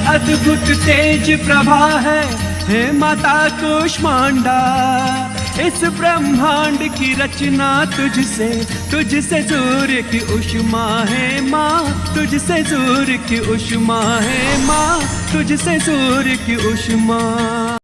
अद्भुत तेज प्रभा है, हे माता कूष्मांडा। इस ब्रह्मांड की रचना तुझसे, तुझसे सूर्य की उष्मा है माँ, तुझसे सूर्य की उष्मा है माँ, तुझसे सूर्य की उष्मा।